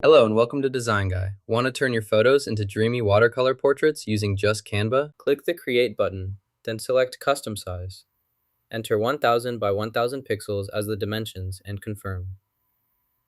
Hello and welcome to Design Guy. Want to turn your photos into dreamy watercolor portraits using just Canva? Click the Create button, then select Custom Size. Enter 1000 by 1000 pixels as the dimensions and confirm.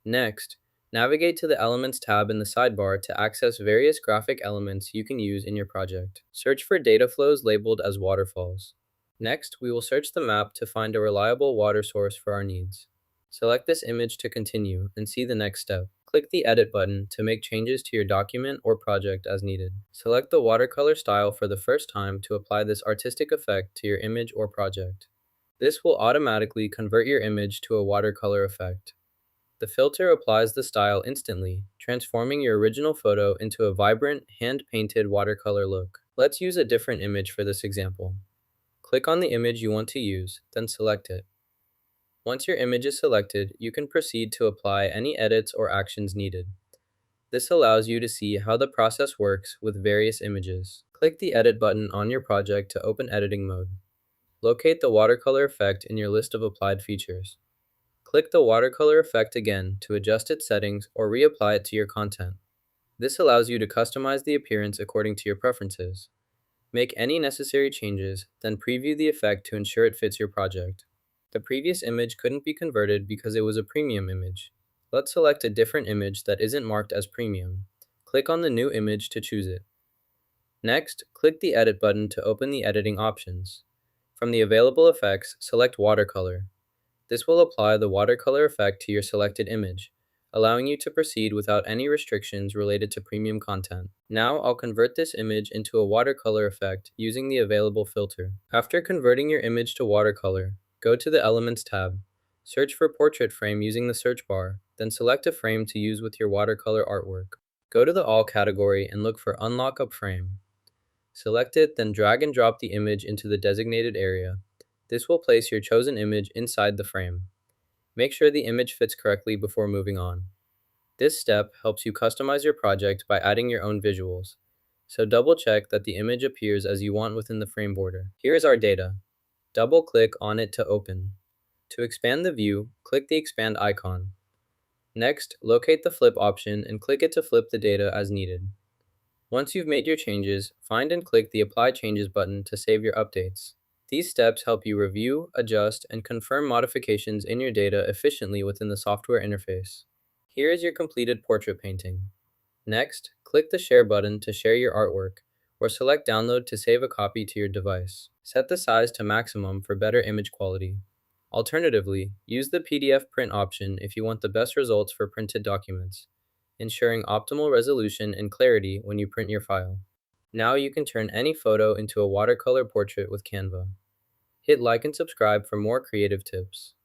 Next, navigate to the Elements tab in the sidebar to access various graphic elements you can use in your project. Search for data flows labeled as waterfalls. Next, we will search the map to find a reliable water source for our needs. Select this image to continue and see the next step. Click the Edit button to make changes to your document or project as needed. Select the watercolor style for the first time to apply this artistic effect to your image or project. This will automatically convert your image to a watercolor effect. The filter applies the style instantly, transforming your original photo into a vibrant, hand-painted watercolor look. Let's use a different image for this example. Click on the image you want to use, then select it. Once your image is selected, you can proceed to apply any edits or actions needed. This allows you to see how the process works with various images. Click the Edit button on your project to open editing mode. Locate the watercolor effect in your list of applied features. Click the watercolor effect again to adjust its settings or reapply it to your content. This allows you to customize the appearance according to your preferences. Make any necessary changes, then preview the effect to ensure it fits your project. The previous image couldn't be converted because it was a premium image. Let's select a different image that isn't marked as premium. Click on the new image to choose it. Next, click the Edit button to open the editing options. From the available effects, select Watercolor. This will apply the watercolor effect to your selected image, allowing you to proceed without any restrictions related to premium content. Now I'll convert this image into a watercolor effect using the available filter. After converting your image to watercolor, go to the Elements tab. Search for Portrait Frame using the search bar, then select a frame to use with your watercolor artwork. Go to the All category and look for Unlock Up Frame. Select it, then drag and drop the image into the designated area. This will place your chosen image inside the frame. Make sure the image fits correctly before moving on. This step helps you customize your project by adding your own visuals, so double check that the image appears as you want within the frame border. Here is our data. Double-click on it to open. To expand the view, click the expand icon. Next, locate the flip option and click it to flip the data as needed. Once you've made your changes, find and click the Apply Changes button to save your updates. These steps help you review, adjust, and confirm modifications in your data efficiently within the software interface. Here is your completed portrait painting. Next, click the Share button to share your artwork, or select Download to save a copy to your device. Set the size to maximum for better image quality. Alternatively, use the PDF print option if you want the best results for printed documents, ensuring optimal resolution and clarity when you print your file. Now you can turn any photo into a watercolor portrait with Canva. Hit like and subscribe for more creative tips.